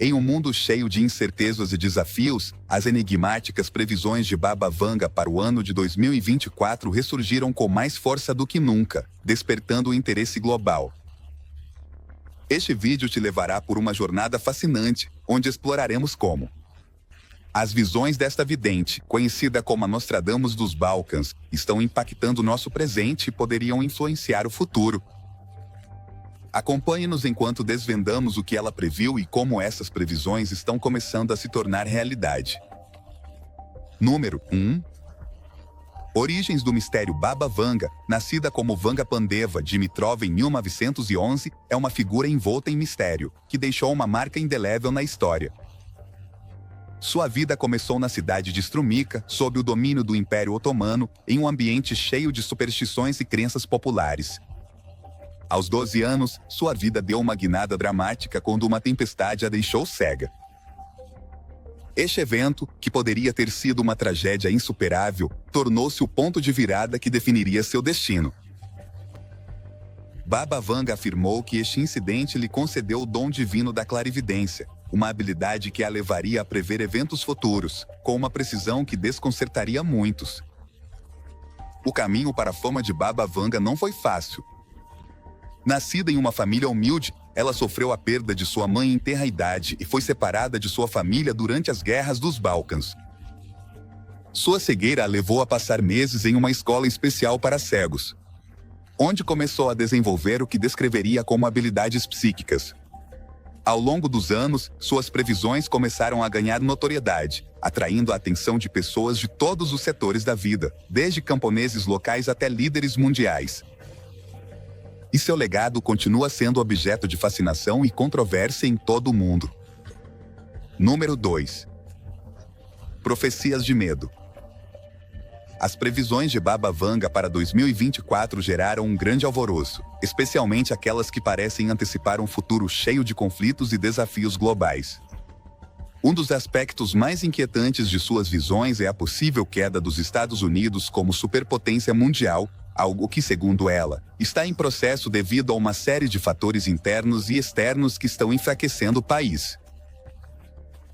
Em um mundo cheio de incertezas e desafios, as enigmáticas previsões de Baba Vanga para o ano de 2024 ressurgiram com mais força do que nunca, despertando o interesse global. Este vídeo te levará por uma jornada fascinante, onde exploraremos como as visões desta vidente, conhecida como a Nostradamus dos Balcãs, estão impactando nosso presente e poderiam influenciar o futuro. Acompanhe-nos enquanto desvendamos o que ela previu e como essas previsões estão começando a se tornar realidade. Número 1. Origens do mistério Baba Vanga, nascida como Vanga Pandeva Dimitrov em 1911, é uma figura envolta em mistério, que deixou uma marca indelével na história. Sua vida começou na cidade de Strumica, sob o domínio do Império Otomano, em um ambiente cheio de superstições e crenças populares. Aos 12 anos, sua vida deu uma guinada dramática quando uma tempestade a deixou cega. Este evento, que poderia ter sido uma tragédia insuperável, tornou-se o ponto de virada que definiria seu destino. Baba Vanga afirmou que este incidente lhe concedeu o dom divino da clarividência, uma habilidade que a levaria a prever eventos futuros, com uma precisão que desconcertaria muitos. O caminho para a fama de Baba Vanga não foi fácil. Nascida em uma família humilde, ela sofreu a perda de sua mãe em tenra idade e foi separada de sua família durante as guerras dos Balcãs. Sua cegueira a levou a passar meses em uma escola especial para cegos, onde começou a desenvolver o que descreveria como habilidades psíquicas. Ao longo dos anos, suas previsões começaram a ganhar notoriedade, atraindo a atenção de pessoas de todos os setores da vida, desde camponeses locais até líderes mundiais. E seu legado continua sendo objeto de fascinação e controvérsia em todo o mundo. Número 2. Profecias de medo. As previsões de Baba Vanga para 2024 geraram um grande alvoroço, especialmente aquelas que parecem antecipar um futuro cheio de conflitos e desafios globais. Um dos aspectos mais inquietantes de suas visões é a possível queda dos Estados Unidos como superpotência mundial, algo que, segundo ela, está em processo devido a uma série de fatores internos e externos que estão enfraquecendo o país.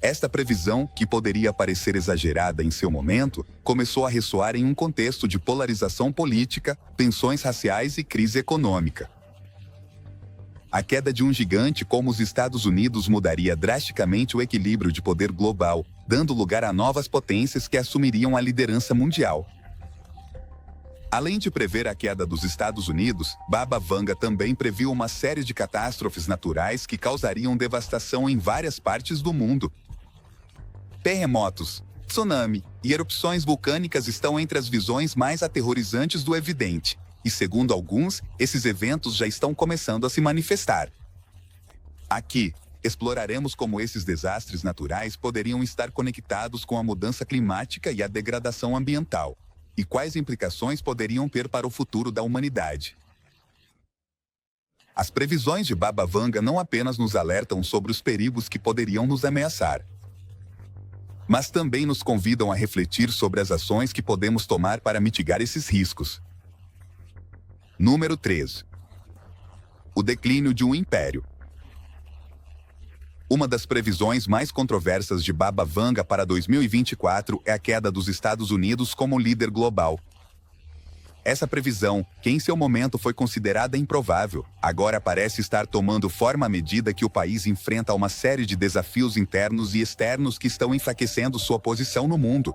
Esta previsão, que poderia parecer exagerada em seu momento, começou a ressoar em um contexto de polarização política, tensões raciais e crise econômica. A queda de um gigante como os Estados Unidos mudaria drasticamente o equilíbrio de poder global, dando lugar a novas potências que assumiriam a liderança mundial. Além de prever a queda dos Estados Unidos, Baba Vanga também previu uma série de catástrofes naturais que causariam devastação em várias partes do mundo. Terremotos, tsunami e erupções vulcânicas estão entre as visões mais aterrorizantes do evidente, e segundo alguns, esses eventos já estão começando a se manifestar. Aqui, exploraremos como esses desastres naturais poderiam estar conectados com a mudança climática e a degradação ambiental, e quais implicações poderiam ter para o futuro da humanidade. As previsões de Baba Vanga não apenas nos alertam sobre os perigos que poderiam nos ameaçar, mas também nos convidam a refletir sobre as ações que podemos tomar para mitigar esses riscos. Número 3. O declínio de um império. Uma das previsões mais controversas de Baba Vanga para 2024 é a queda dos Estados Unidos como líder global. Essa previsão, que em seu momento foi considerada improvável, agora parece estar tomando forma à medida que o país enfrenta uma série de desafios internos e externos que estão enfraquecendo sua posição no mundo.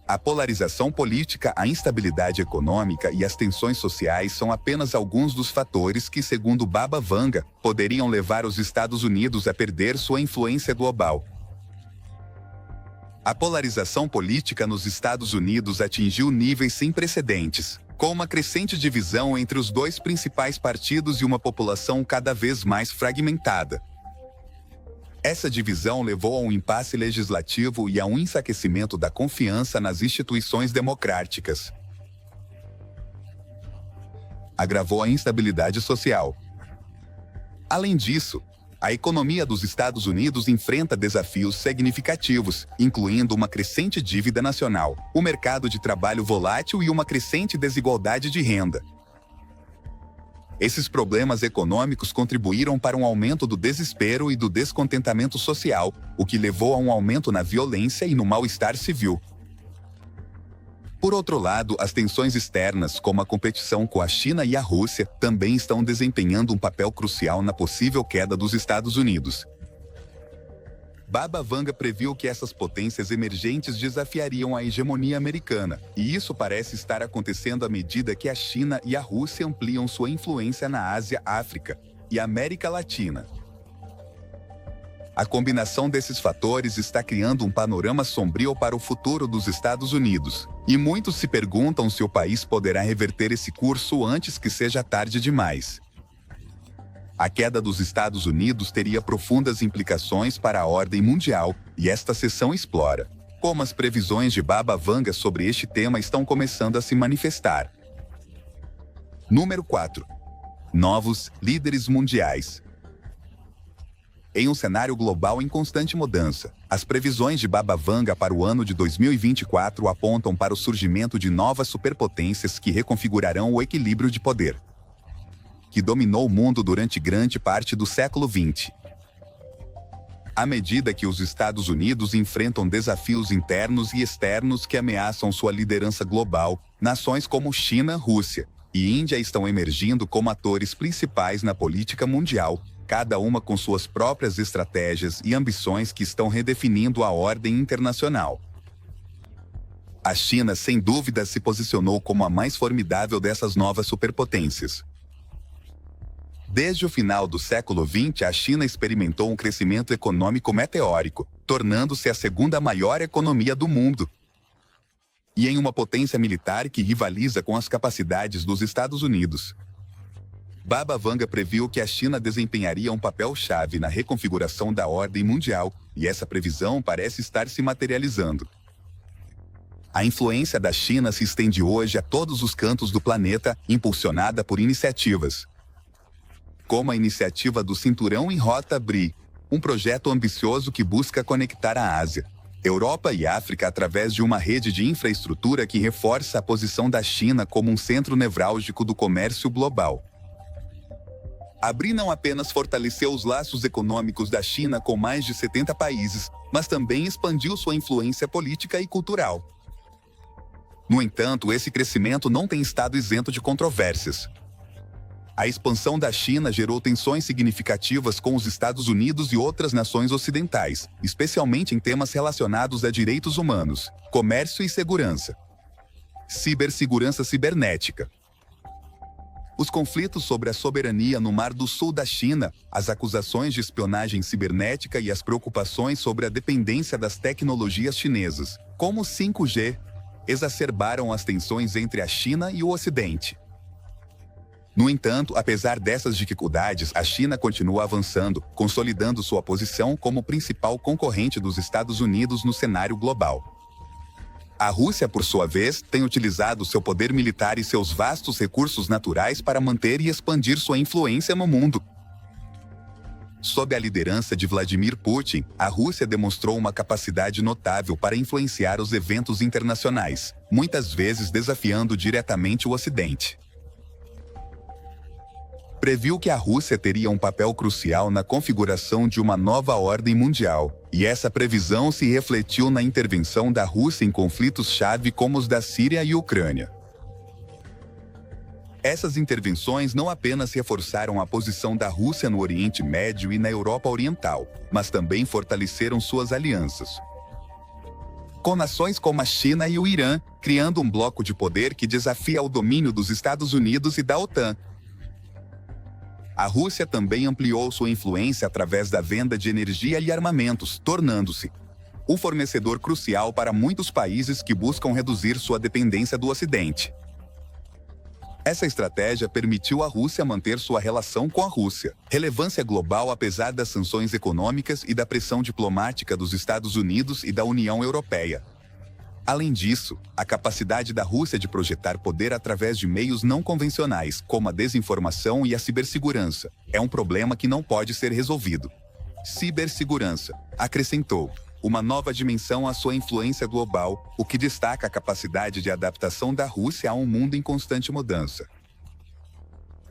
A polarização política, a instabilidade econômica e as tensões sociais são apenas alguns dos fatores que, segundo Baba Vanga, poderiam levar os Estados Unidos a perder sua influência global. A polarização política nos Estados Unidos atingiu níveis sem precedentes, com uma crescente divisão entre os dois principais partidos e uma população cada vez mais fragmentada. Essa divisão levou a um impasse legislativo e a um enfraquecimento da confiança nas instituições democráticas. Agravou a instabilidade social. Além disso, a economia dos Estados Unidos enfrenta desafios significativos, incluindo uma crescente dívida nacional, o mercado de trabalho volátil e uma crescente desigualdade de renda. Esses problemas econômicos contribuíram para um aumento do desespero e do descontentamento social, o que levou a um aumento na violência e no mal-estar civil. Por outro lado, as tensões externas, como a competição com a China e a Rússia, também estão desempenhando um papel crucial na possível queda dos Estados Unidos. Baba Vanga previu que essas potências emergentes desafiariam a hegemonia americana, e isso parece estar acontecendo à medida que a China e a Rússia ampliam sua influência na Ásia, África e América Latina. A combinação desses fatores está criando um panorama sombrio para o futuro dos Estados Unidos, e muitos se perguntam se o país poderá reverter esse curso antes que seja tarde demais. A queda dos Estados Unidos teria profundas implicações para a ordem mundial, e esta sessão explora como as previsões de Baba Vanga sobre este tema estão começando a se manifestar. Número 4. Novos líderes mundiais. Em um cenário global em constante mudança, as previsões de Baba Vanga para o ano de 2024 apontam para o surgimento de novas superpotências que reconfigurarão o equilíbrio de poder que dominou o mundo durante grande parte do século XX. À medida que os Estados Unidos enfrentam desafios internos e externos que ameaçam sua liderança global, nações como China, Rússia e Índia estão emergindo como atores principais na política mundial, cada uma com suas próprias estratégias e ambições que estão redefinindo a ordem internacional. A China, sem dúvida, se posicionou como a mais formidável dessas novas superpotências. Desde o final do século XX, a China experimentou um crescimento econômico meteórico, tornando-se a segunda maior economia do mundo. E em uma potência militar que rivaliza com as capacidades dos Estados Unidos. Baba Vanga previu que a China desempenharia um papel-chave na reconfiguração da ordem mundial, e essa previsão parece estar se materializando. A influência da China se estende hoje a todos os cantos do planeta, impulsionada por iniciativas como a iniciativa do Cinturão em Rota BRI, um projeto ambicioso que busca conectar a Ásia, Europa e África através de uma rede de infraestrutura que reforça a posição da China como um centro nevrálgico do comércio global. A BRI não apenas fortaleceu os laços econômicos da China com mais de 70 países, mas também expandiu sua influência política e cultural. No entanto, esse crescimento não tem estado isento de controvérsias. A expansão da China gerou tensões significativas com os Estados Unidos e outras nações ocidentais, especialmente em temas relacionados a direitos humanos, comércio e segurança. Cibersegurança cibernética. Os conflitos sobre a soberania no Mar do Sul da China, as acusações de espionagem cibernética e as preocupações sobre a dependência das tecnologias chinesas, como o 5G, exacerbaram as tensões entre a China e o Ocidente. No entanto, apesar dessas dificuldades, a China continua avançando, consolidando sua posição como principal concorrente dos Estados Unidos no cenário global. A Rússia, por sua vez, tem utilizado seu poder militar e seus vastos recursos naturais para manter e expandir sua influência no mundo. Sob a liderança de Vladimir Putin, a Rússia demonstrou uma capacidade notável para influenciar os eventos internacionais, muitas vezes desafiando diretamente o Ocidente. Previu que a Rússia teria um papel crucial na configuração de uma nova ordem mundial, e essa previsão se refletiu na intervenção da Rússia em conflitos-chave como os da Síria e Ucrânia. Essas intervenções não apenas reforçaram a posição da Rússia no Oriente Médio e na Europa Oriental, mas também fortaleceram suas alianças com nações como a China e o Irã, criando um bloco de poder que desafia o domínio dos Estados Unidos e da OTAN. A Rússia também ampliou sua influência através da venda de energia e armamentos, tornando-se um fornecedor crucial para muitos países que buscam reduzir sua dependência do Ocidente. Essa estratégia permitiu à Rússia manter sua relação com a Rússia, relevância global apesar das sanções econômicas e da pressão diplomática dos Estados Unidos e da União Europeia. Além disso, a capacidade da Rússia de projetar poder através de meios não convencionais, como a desinformação e a cibersegurança, é um problema que não pode ser resolvido. Cibersegurança, acrescentou, uma nova dimensão à sua influência global, o que destaca a capacidade de adaptação da Rússia a um mundo em constante mudança.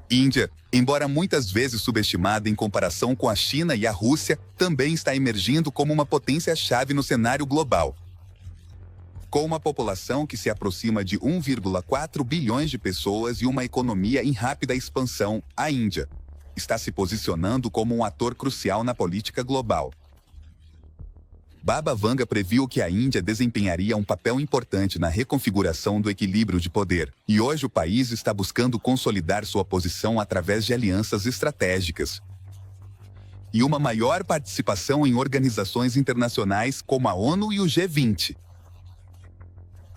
Índia, embora muitas vezes subestimada em comparação com a China e a Rússia, também está emergindo como uma potência-chave no cenário global. Com uma população que se aproxima de 1,4 bilhões de pessoas e uma economia em rápida expansão, a Índia está se posicionando como um ator crucial na política global. Baba Vanga previu que a Índia desempenharia um papel importante na reconfiguração do equilíbrio de poder, e hoje o país está buscando consolidar sua posição através de alianças estratégicas e uma maior participação em organizações internacionais como a ONU e o G20.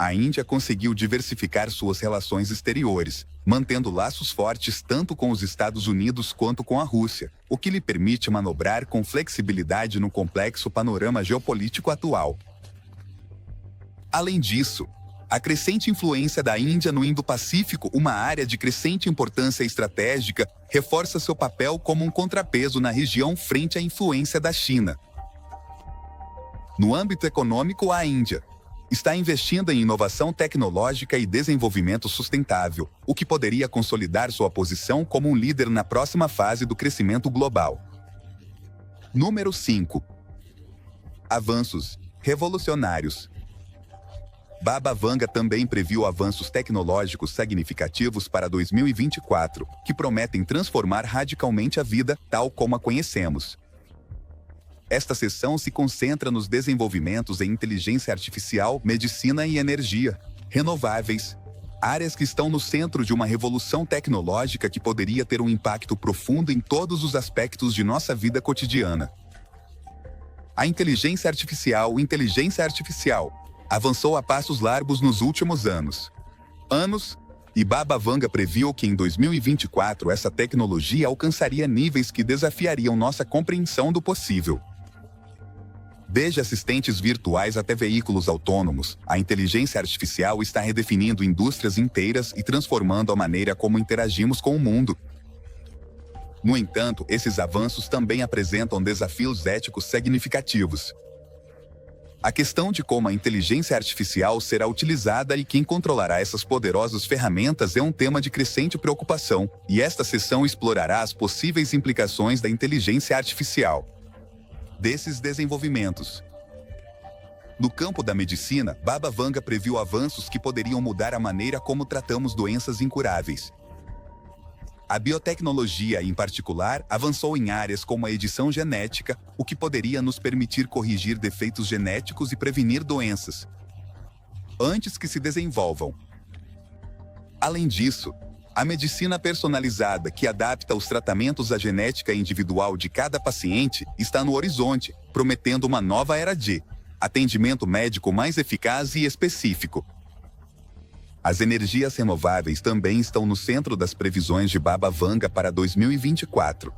A Índia conseguiu diversificar suas relações exteriores, mantendo laços fortes tanto com os Estados Unidos quanto com a Rússia, o que lhe permite manobrar com flexibilidade no complexo panorama geopolítico atual. Além disso, a crescente influência da Índia no Indo-Pacífico, uma área de crescente importância estratégica, reforça seu papel como um contrapeso na região frente à influência da China. No âmbito econômico, a Índia está investindo em inovação tecnológica e desenvolvimento sustentável, o que poderia consolidar sua posição como um líder na próxima fase do crescimento global. Número 5. Avanços revolucionários. Baba Vanga também previu avanços tecnológicos significativos para 2024, que prometem transformar radicalmente a vida, tal como a conhecemos. Esta seção se concentra nos desenvolvimentos em inteligência artificial, medicina e energia renováveis, áreas que estão no centro de uma revolução tecnológica que poderia ter um impacto profundo em todos os aspectos de nossa vida cotidiana. A inteligência artificial avançou a passos largos nos últimos anos, e Baba Vanga previu que em 2024 essa tecnologia alcançaria níveis que desafiariam nossa compreensão do possível. Desde assistentes virtuais até veículos autônomos, a inteligência artificial está redefinindo indústrias inteiras e transformando a maneira como interagimos com o mundo. No entanto, esses avanços também apresentam desafios éticos significativos. A questão de como a inteligência artificial será utilizada e quem controlará essas poderosas ferramentas é um tema de crescente preocupação, e esta sessão explorará as possíveis implicações da inteligência artificial desses desenvolvimentos. No campo da medicina, Baba Vanga previu avanços que poderiam mudar a maneira como tratamos doenças incuráveis. A biotecnologia, em particular, avançou em áreas como a edição genética, o que poderia nos permitir corrigir defeitos genéticos e prevenir doenças antes que se desenvolvam. Além disso, a medicina personalizada, que adapta os tratamentos à genética individual de cada paciente, está no horizonte, prometendo uma nova era de atendimento médico mais eficaz e específico. As energias renováveis também estão no centro das previsões de Baba Vanga para 2024.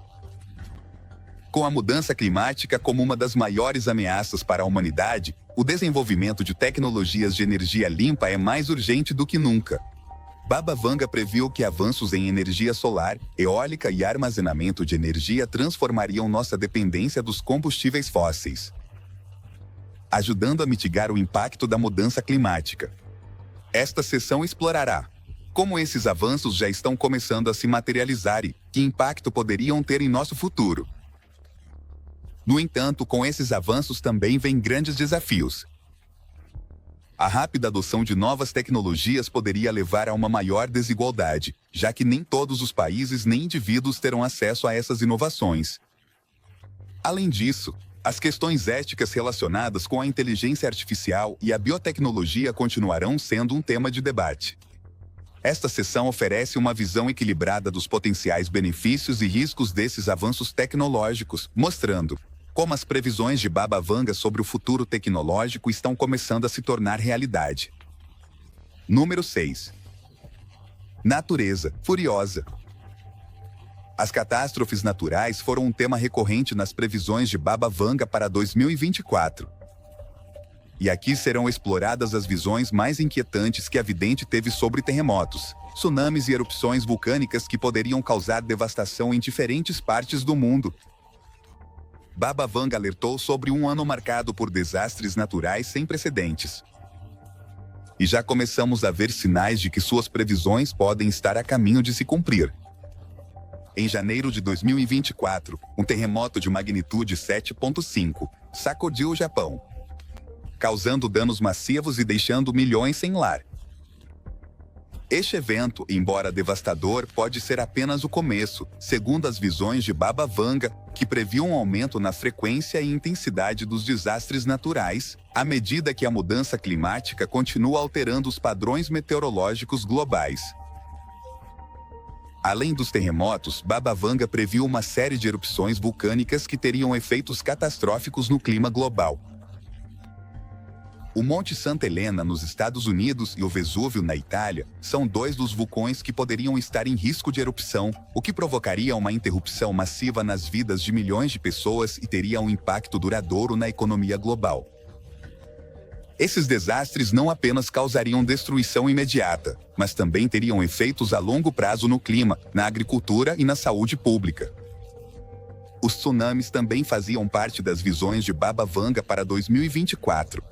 Com a mudança climática como uma das maiores ameaças para a humanidade, o desenvolvimento de tecnologias de energia limpa é mais urgente do que nunca. Baba Vanga previu que avanços em energia solar, eólica e armazenamento de energia transformariam nossa dependência dos combustíveis fósseis, ajudando a mitigar o impacto da mudança climática. Esta sessão explorará como esses avanços já estão começando a se materializar e que impacto poderiam ter em nosso futuro. No entanto, com esses avanços também vêm grandes desafios. A rápida adoção de novas tecnologias poderia levar a uma maior desigualdade, já que nem todos os países nem indivíduos terão acesso a essas inovações. Além disso, as questões éticas relacionadas com a inteligência artificial e a biotecnologia continuarão sendo um tema de debate. Esta sessão oferece uma visão equilibrada dos potenciais benefícios e riscos desses avanços tecnológicos, mostrando como as previsões de Baba Vanga sobre o futuro tecnológico estão começando a se tornar realidade. Número 6. Natureza furiosa. As catástrofes naturais foram um tema recorrente nas previsões de Baba Vanga para 2024. E aqui serão exploradas as visões mais inquietantes que a vidente teve sobre terremotos, tsunamis e erupções vulcânicas que poderiam causar devastação em diferentes partes do mundo. Baba Vanga alertou sobre um ano marcado por desastres naturais sem precedentes. E já começamos a ver sinais de que suas previsões podem estar a caminho de se cumprir. Em janeiro de 2024, um terremoto de magnitude 7,5 sacudiu o Japão, causando danos massivos e deixando milhões sem lar. Este evento, embora devastador, pode ser apenas o começo, segundo as visões de Baba Vanga, que previu um aumento na frequência e intensidade dos desastres naturais, à medida que a mudança climática continua alterando os padrões meteorológicos globais. Além dos terremotos, Baba Vanga previu uma série de erupções vulcânicas que teriam efeitos catastróficos no clima global. O Monte Santa Helena, nos Estados Unidos, e o Vesúvio, na Itália, são dois dos vulcões que poderiam estar em risco de erupção, o que provocaria uma interrupção massiva nas vidas de milhões de pessoas e teria um impacto duradouro na economia global. Esses desastres não apenas causariam destruição imediata, mas também teriam efeitos a longo prazo no clima, na agricultura e na saúde pública. Os tsunamis também faziam parte das visões de Baba Vanga para 2024.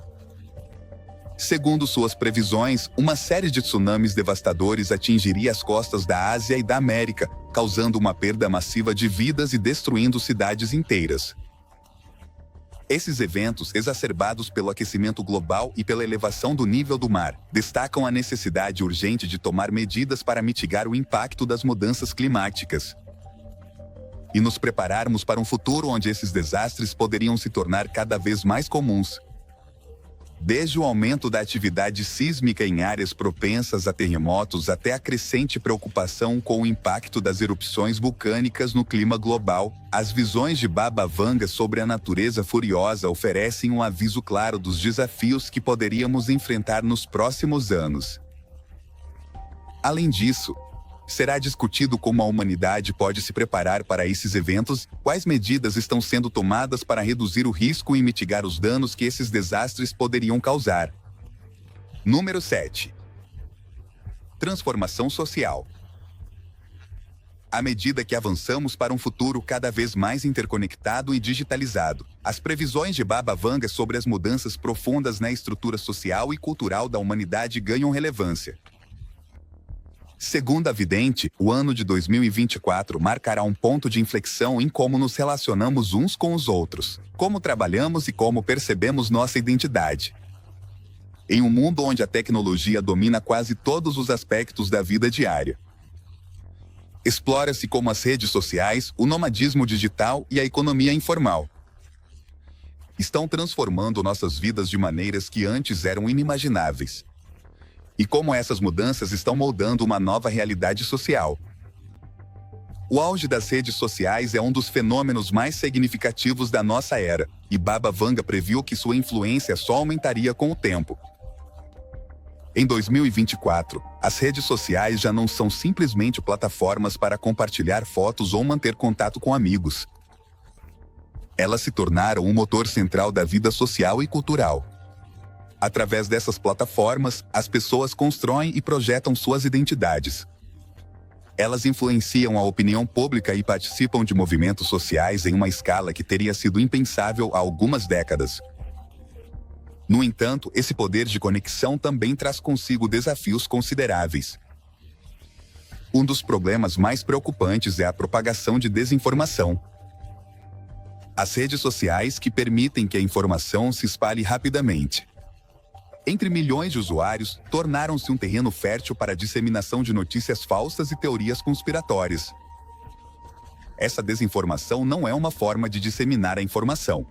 Segundo suas previsões, uma série de tsunamis devastadores atingiria as costas da Ásia e da América, causando uma perda massiva de vidas e destruindo cidades inteiras. Esses eventos, exacerbados pelo aquecimento global e pela elevação do nível do mar, destacam a necessidade urgente de tomar medidas para mitigar o impacto das mudanças climáticas e nos prepararmos para um futuro onde esses desastres poderiam se tornar cada vez mais comuns. Desde o aumento da atividade sísmica em áreas propensas a terremotos até a crescente preocupação com o impacto das erupções vulcânicas no clima global, as visões de Baba Vanga sobre a natureza furiosa oferecem um aviso claro dos desafios que poderíamos enfrentar nos próximos anos. Além disso, será discutido como a humanidade pode se preparar para esses eventos, quais medidas estão sendo tomadas para reduzir o risco e mitigar os danos que esses desastres poderiam causar. Número 7. Transformação social. À medida que avançamos para um futuro cada vez mais interconectado e digitalizado, as previsões de Baba Vanga sobre as mudanças profundas na estrutura social e cultural da humanidade ganham relevância. Segundo a vidente, o ano de 2024 marcará um ponto de inflexão em como nos relacionamos uns com os outros, como trabalhamos e como percebemos nossa identidade. Em um mundo onde a tecnologia domina quase todos os aspectos da vida diária, explora-se como as redes sociais, o nomadismo digital e a economia informal estão transformando nossas vidas de maneiras que antes eram inimagináveis. E como essas mudanças estão moldando uma nova realidade social. O auge das redes sociais é um dos fenômenos mais significativos da nossa era, e Baba Vanga previu que sua influência só aumentaria com o tempo. Em 2024, as redes sociais já não são simplesmente plataformas para compartilhar fotos ou manter contato com amigos. Elas se tornaram um motor central da vida social e cultural. Através dessas plataformas, as pessoas constroem e projetam suas identidades. Elas influenciam a opinião pública e participam de movimentos sociais em uma escala que teria sido impensável há algumas décadas. No entanto, esse poder de conexão também traz consigo desafios consideráveis. Um dos problemas mais preocupantes é a propagação de desinformação. As redes sociais que permitem que a informação se espalhe rapidamente entre milhões de usuários, tornaram-se um terreno fértil para a disseminação de notícias falsas e teorias conspiratórias. Essa desinformação não é uma forma de disseminar a informação.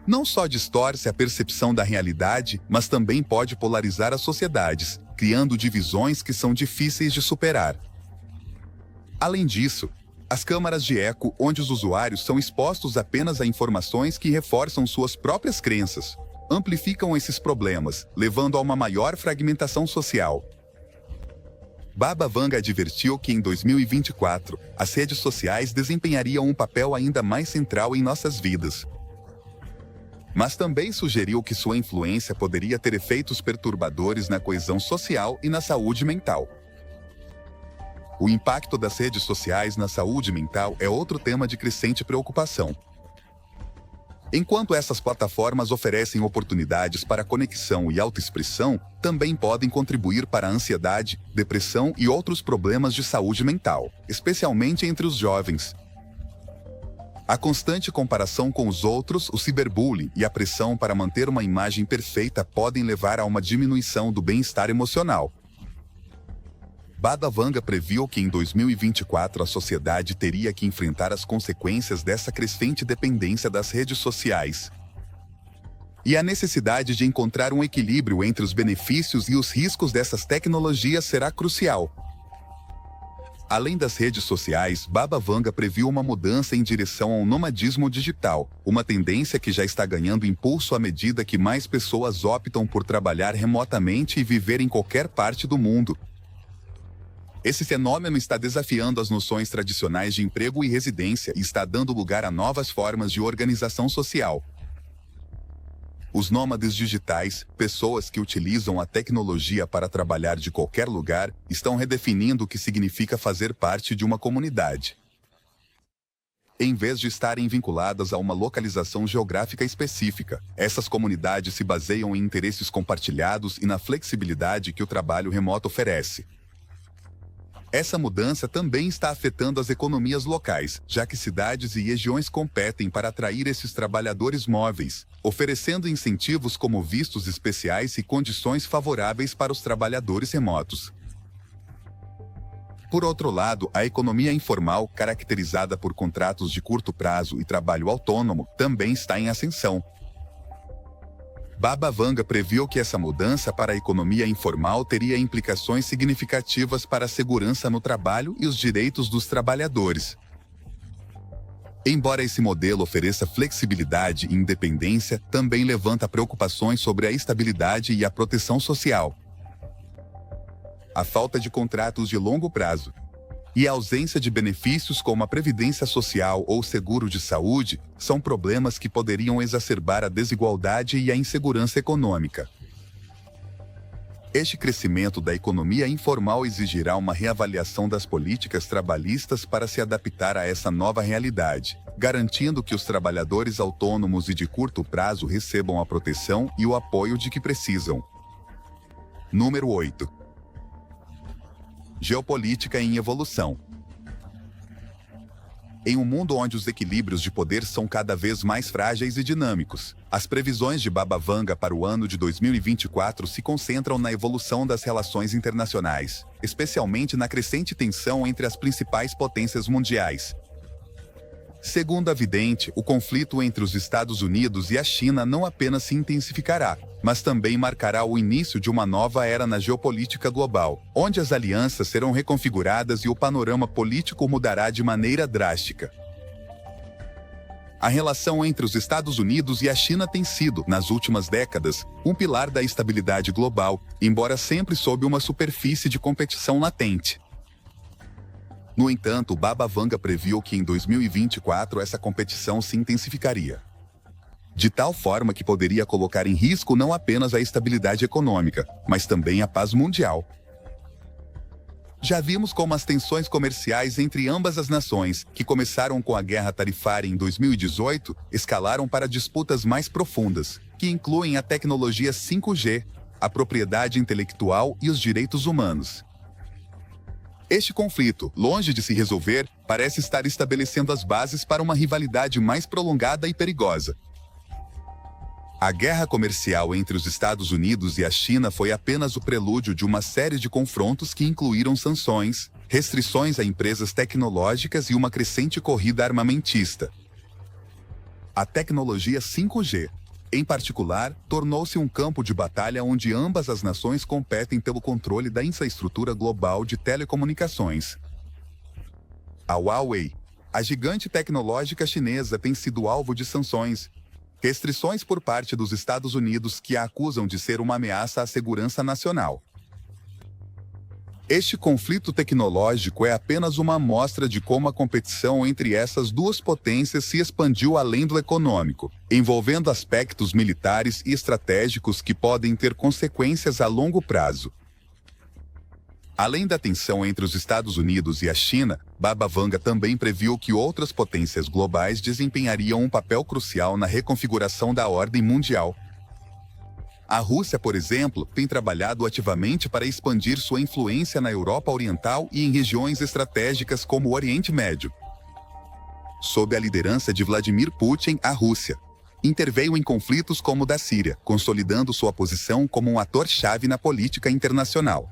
Não só distorce a percepção da realidade, mas também pode polarizar as sociedades, criando divisões que são difíceis de superar. Além disso, as câmaras de eco, onde os usuários são expostos apenas a informações que reforçam suas próprias crenças, amplificam esses problemas, levando a uma maior fragmentação social. Baba Vanga advertiu que em 2024, as redes sociais desempenhariam um papel ainda mais central em nossas vidas. Mas também sugeriu que sua influência poderia ter efeitos perturbadores na coesão social e na saúde mental. O impacto das redes sociais na saúde mental é outro tema de crescente preocupação. Enquanto essas plataformas oferecem oportunidades para conexão e autoexpressão, também podem contribuir para a ansiedade, depressão e outros problemas de saúde mental, especialmente entre os jovens. A constante comparação com os outros, o ciberbullying e a pressão para manter uma imagem perfeita podem levar a uma diminuição do bem-estar emocional. Baba Vanga previu que em 2024 a sociedade teria que enfrentar as consequências dessa crescente dependência das redes sociais. E a necessidade de encontrar um equilíbrio entre os benefícios e os riscos dessas tecnologias será crucial. Além das redes sociais, Baba Vanga previu uma mudança em direção ao nomadismo digital, uma tendência que já está ganhando impulso à medida que mais pessoas optam por trabalhar remotamente e viver em qualquer parte do mundo. Esse fenômeno está desafiando as noções tradicionais de emprego e residência e está dando lugar a novas formas de organização social. Os nômades digitais, pessoas que utilizam a tecnologia para trabalhar de qualquer lugar, estão redefinindo o que significa fazer parte de uma comunidade. Em vez de estarem vinculadas a uma localização geográfica específica, essas comunidades se baseiam em interesses compartilhados e na flexibilidade que o trabalho remoto oferece. Essa mudança também está afetando as economias locais, já que cidades e regiões competem para atrair esses trabalhadores móveis, oferecendo incentivos como vistos especiais e condições favoráveis para os trabalhadores remotos. Por outro lado, a economia informal, caracterizada por contratos de curto prazo e trabalho autônomo, também está em ascensão. Baba Vanga previu que essa mudança para a economia informal teria implicações significativas para a segurança no trabalho e os direitos dos trabalhadores. Embora esse modelo ofereça flexibilidade e independência, também levanta preocupações sobre a estabilidade e a proteção social. A falta de contratos de longo prazo e a ausência de benefícios como a previdência social ou seguro de saúde são problemas que poderiam exacerbar a desigualdade e a insegurança econômica. Este crescimento da economia informal exigirá uma reavaliação das políticas trabalhistas para se adaptar a essa nova realidade, garantindo que os trabalhadores autônomos e de curto prazo recebam a proteção e o apoio de que precisam. Número 8. Geopolítica em evolução. Em um mundo onde os equilíbrios de poder são cada vez mais frágeis e dinâmicos, as previsões de Baba Vanga para o ano de 2024 se concentram na evolução das relações internacionais, especialmente na crescente tensão entre as principais potências mundiais. Segundo a vidente, o conflito entre os Estados Unidos e a China não apenas se intensificará, mas também marcará o início de uma nova era na geopolítica global, onde as alianças serão reconfiguradas e o panorama político mudará de maneira drástica. A relação entre os Estados Unidos e a China tem sido, nas últimas décadas, um pilar da estabilidade global, embora sempre sob uma superfície de competição latente. No entanto, Baba Vanga previu que em 2024 essa competição se intensificaria, de tal forma que poderia colocar em risco não apenas a estabilidade econômica, mas também a paz mundial. Já vimos como as tensões comerciais entre ambas as nações, que começaram com a guerra tarifária em 2018, escalaram para disputas mais profundas, que incluem a tecnologia 5G, a propriedade intelectual e os direitos humanos. Este conflito, longe de se resolver, parece estar estabelecendo as bases para uma rivalidade mais prolongada e perigosa. A guerra comercial entre os Estados Unidos e a China foi apenas o prelúdio de uma série de confrontos que incluíram sanções, restrições a empresas tecnológicas e uma crescente corrida armamentista. A tecnologia 5G, em particular, tornou-se um campo de batalha onde ambas as nações competem pelo controle da infraestrutura global de telecomunicações. A Huawei, a gigante tecnológica chinesa, tem sido alvo de sanções, restrições por parte dos Estados Unidos que a acusam de ser uma ameaça à segurança nacional. Este conflito tecnológico é apenas uma amostra de como a competição entre essas duas potências se expandiu além do econômico, envolvendo aspectos militares e estratégicos que podem ter consequências a longo prazo. Além da tensão entre os Estados Unidos e a China, Baba Vanga também previu que outras potências globais desempenhariam um papel crucial na reconfiguração da ordem mundial. A Rússia, por exemplo, tem trabalhado ativamente para expandir sua influência na Europa Oriental e em regiões estratégicas como o Oriente Médio. Sob a liderança de Vladimir Putin, a Rússia interveio em conflitos como o da Síria, consolidando sua posição como um ator-chave na política internacional.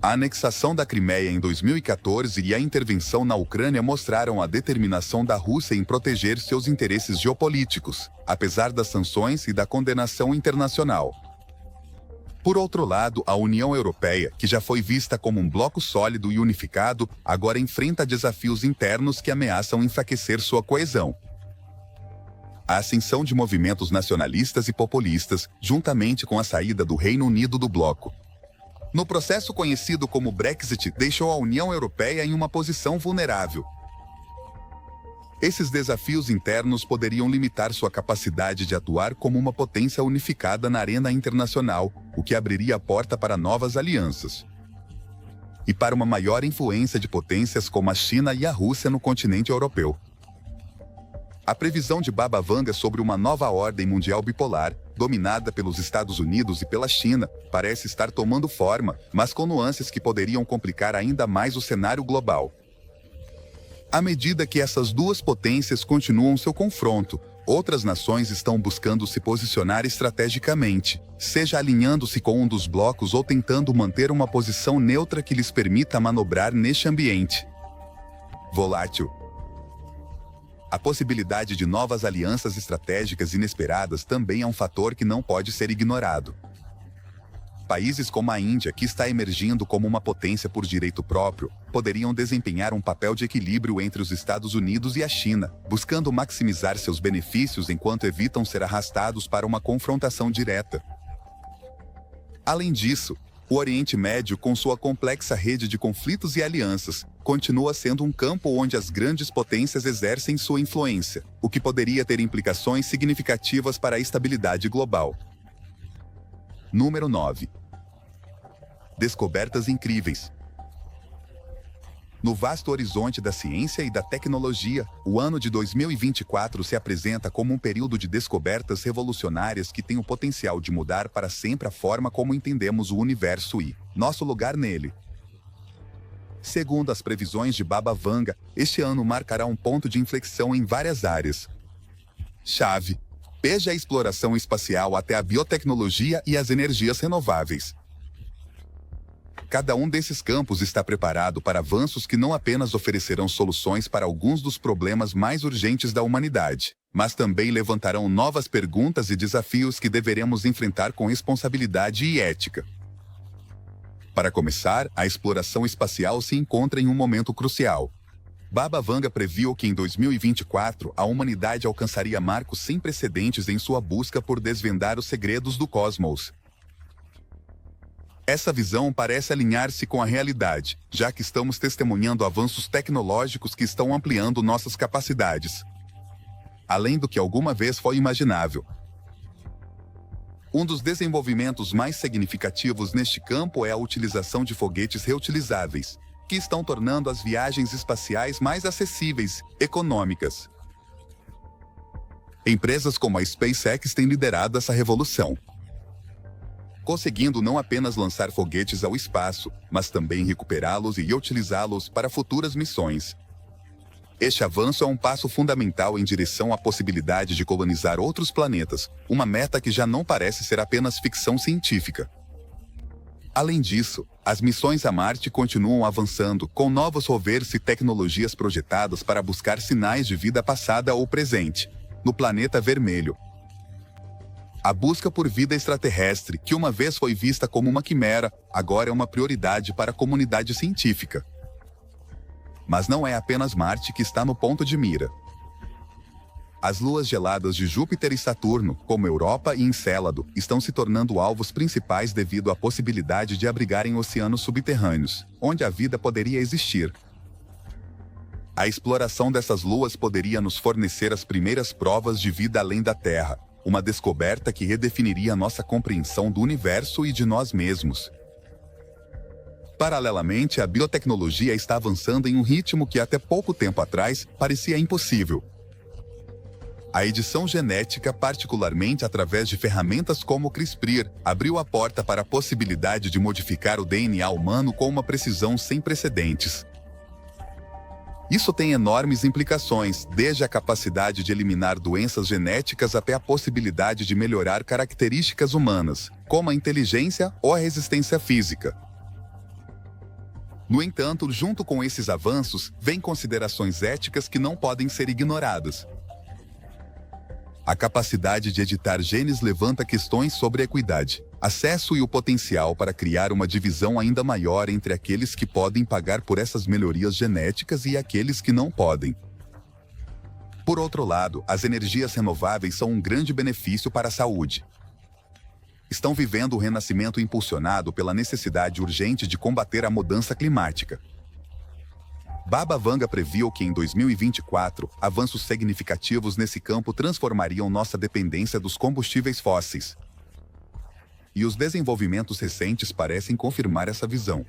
A anexação da Crimeia em 2014 e a intervenção na Ucrânia mostraram a determinação da Rússia em proteger seus interesses geopolíticos, apesar das sanções e da condenação internacional. Por outro lado, a União Europeia, que já foi vista como um bloco sólido e unificado, agora enfrenta desafios internos que ameaçam enfraquecer sua coesão. A ascensão de movimentos nacionalistas e populistas, juntamente com a saída do Reino Unido do bloco no processo conhecido como Brexit, deixou a União Europeia em uma posição vulnerável. Esses desafios internos poderiam limitar sua capacidade de atuar como uma potência unificada na arena internacional, o que abriria a porta para novas alianças e para uma maior influência de potências como a China e a Rússia no continente europeu. A previsão de Baba Vanga sobre uma nova ordem mundial bipolar, dominada pelos Estados Unidos e pela China, parece estar tomando forma, mas com nuances que poderiam complicar ainda mais o cenário global. À medida que essas duas potências continuam seu confronto, outras nações estão buscando se posicionar estrategicamente, seja alinhando-se com um dos blocos ou tentando manter uma posição neutra que lhes permita manobrar neste ambiente volátil. A possibilidade de novas alianças estratégicas inesperadas também é um fator que não pode ser ignorado. Países como a Índia, que está emergindo como uma potência por direito próprio, poderiam desempenhar um papel de equilíbrio entre os Estados Unidos e a China, buscando maximizar seus benefícios enquanto evitam ser arrastados para uma confrontação direta. Além disso, o Oriente Médio, com sua complexa rede de conflitos e alianças, continua sendo um campo onde as grandes potências exercem sua influência, o que poderia ter implicações significativas para a estabilidade global. Número 9. Descobertas incríveis. No vasto horizonte da ciência e da tecnologia, o ano de 2024 se apresenta como um período de descobertas revolucionárias que tem o potencial de mudar para sempre a forma como entendemos o universo e nosso lugar nele. Segundo as previsões de Baba Vanga, este ano marcará um ponto de inflexão em várias áreas chave, desde a exploração espacial até a biotecnologia e as energias renováveis. Cada um desses campos está preparado para avanços que não apenas oferecerão soluções para alguns dos problemas mais urgentes da humanidade, mas também levantarão novas perguntas e desafios que deveremos enfrentar com responsabilidade e ética. Para começar, a exploração espacial se encontra em um momento crucial. Baba Vanga previu que em 2024 a humanidade alcançaria marcos sem precedentes em sua busca por desvendar os segredos do cosmos. Essa visão parece alinhar-se com a realidade, já que estamos testemunhando avanços tecnológicos que estão ampliando nossas capacidades, além do que alguma vez foi imaginável. Um dos desenvolvimentos mais significativos neste campo é a utilização de foguetes reutilizáveis, que estão tornando as viagens espaciais mais acessíveis, econômicas. Empresas como a SpaceX têm liderado essa revolução, conseguindo não apenas lançar foguetes ao espaço, mas também recuperá-los e utilizá-los para futuras missões. Este avanço é um passo fundamental em direção à possibilidade de colonizar outros planetas, uma meta que já não parece ser apenas ficção científica. Além disso, as missões a Marte continuam avançando, com novos rovers e tecnologias projetadas para buscar sinais de vida passada ou presente no planeta vermelho. A busca por vida extraterrestre, que uma vez foi vista como uma quimera, agora é uma prioridade para a comunidade científica. Mas não é apenas Marte que está no ponto de mira. As luas geladas de Júpiter e Saturno, como Europa e Encélado, estão se tornando alvos principais devido à possibilidade de abrigarem oceanos subterrâneos, onde a vida poderia existir. A exploração dessas luas poderia nos fornecer as primeiras provas de vida além da Terra, uma descoberta que redefiniria nossa compreensão do universo e de nós mesmos. Paralelamente, a biotecnologia está avançando em um ritmo que até pouco tempo atrás parecia impossível. A edição genética, particularmente através de ferramentas como o CRISPR, abriu a porta para a possibilidade de modificar o DNA humano com uma precisão sem precedentes. Isso tem enormes implicações, desde a capacidade de eliminar doenças genéticas até a possibilidade de melhorar características humanas, como a inteligência ou a resistência física. No entanto, junto com esses avanços, vêm considerações éticas que não podem ser ignoradas. A capacidade de editar genes levanta questões sobre equidade, acesso e o potencial para criar uma divisão ainda maior entre aqueles que podem pagar por essas melhorias genéticas e aqueles que não podem. Por outro lado, as energias renováveis são um grande benefício para a saúde. Estão vivendo o renascimento impulsionado pela necessidade urgente de combater a mudança climática. Baba Vanga previu que em 2024, avanços significativos nesse campo transformariam nossa dependência dos combustíveis fósseis. E os desenvolvimentos recentes parecem confirmar essa visão.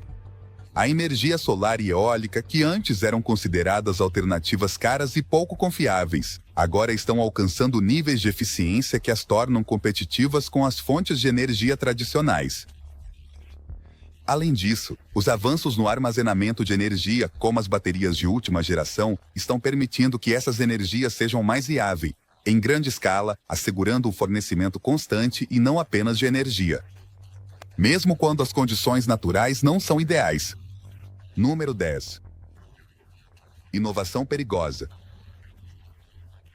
A energia solar e eólica, que antes eram consideradas alternativas caras e pouco confiáveis, agora estão alcançando níveis de eficiência que as tornam competitivas com as fontes de energia tradicionais. Além disso, os avanços no armazenamento de energia, como as baterias de última geração, estão permitindo que essas energias sejam mais viáveis, em grande escala, assegurando o fornecimento constante e não apenas de energia, mesmo quando as condições naturais não são ideais. Número 10. Inovação perigosa.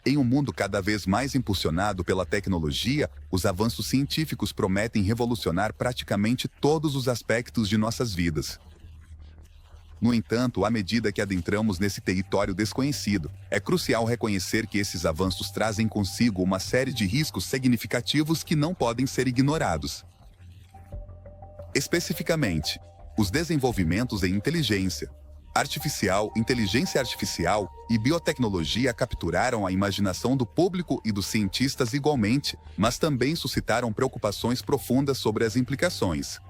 Em um mundo cada vez mais impulsionado pela tecnologia, os avanços científicos prometem revolucionar praticamente todos os aspectos de nossas vidas. No entanto, à medida que adentramos nesse território desconhecido, é crucial reconhecer que esses avanços trazem consigo uma série de riscos significativos que não podem ser ignorados. Especificamente, os desenvolvimentos em inteligência artificial e biotecnologia capturaram a imaginação do público e dos cientistas igualmente, mas também suscitaram preocupações profundas sobre as implicações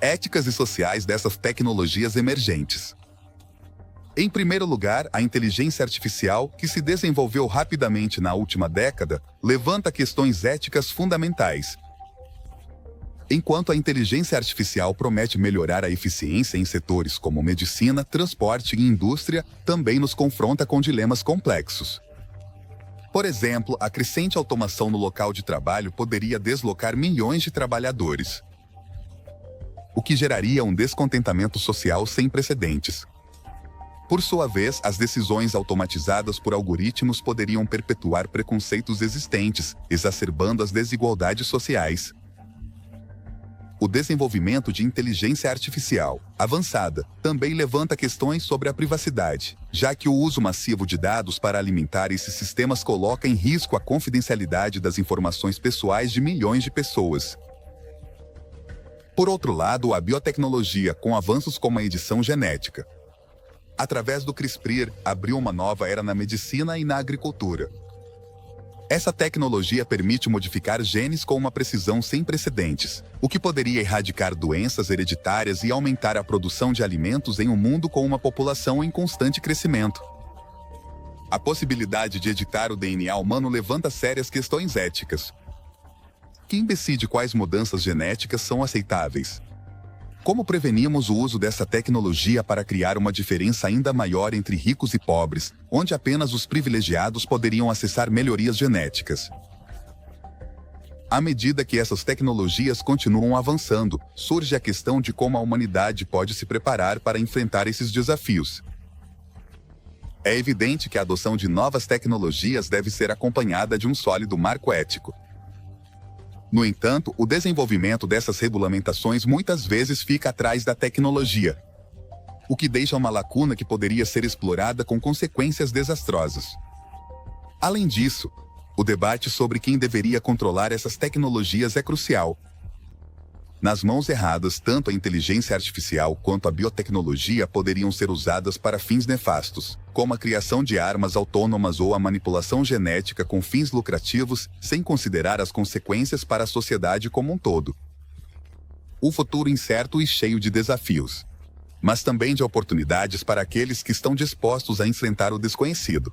éticas e sociais dessas tecnologias emergentes. Em primeiro lugar, a inteligência artificial, que se desenvolveu rapidamente na última década, levanta questões éticas fundamentais. Enquanto a inteligência artificial promete melhorar a eficiência em setores como medicina, transporte e indústria, também nos confronta com dilemas complexos. Por exemplo, a crescente automação no local de trabalho poderia deslocar milhões de trabalhadores, o que geraria um descontentamento social sem precedentes. Por sua vez, as decisões automatizadas por algoritmos poderiam perpetuar preconceitos existentes, exacerbando as desigualdades sociais. O desenvolvimento de inteligência artificial avançada também levanta questões sobre a privacidade, já que o uso massivo de dados para alimentar esses sistemas coloca em risco a confidencialidade das informações pessoais de milhões de pessoas. Por outro lado, a biotecnologia, com avanços como a edição genética, através do CRISPR, abriu uma nova era na medicina e na agricultura. Essa tecnologia permite modificar genes com uma precisão sem precedentes, o que poderia erradicar doenças hereditárias e aumentar a produção de alimentos em um mundo com uma população em constante crescimento. A possibilidade de editar o DNA humano levanta sérias questões éticas. Quem decide quais mudanças genéticas são aceitáveis? Como prevenimos o uso dessa tecnologia para criar uma diferença ainda maior entre ricos e pobres, onde apenas os privilegiados poderiam acessar melhorias genéticas? À medida que essas tecnologias continuam avançando, surge a questão de como a humanidade pode se preparar para enfrentar esses desafios. É evidente que a adoção de novas tecnologias deve ser acompanhada de um sólido marco ético. No entanto, o desenvolvimento dessas regulamentações muitas vezes fica atrás da tecnologia, o que deixa uma lacuna que poderia ser explorada com consequências desastrosas. Além disso, o debate sobre quem deveria controlar essas tecnologias é crucial. Nas mãos erradas, tanto a inteligência artificial quanto a biotecnologia poderiam ser usadas para fins nefastos, como a criação de armas autônomas ou a manipulação genética com fins lucrativos, sem considerar as consequências para a sociedade como um todo. o futuro incerto e cheio de desafios, mas também de oportunidades para aqueles que estão dispostos a enfrentar o desconhecido.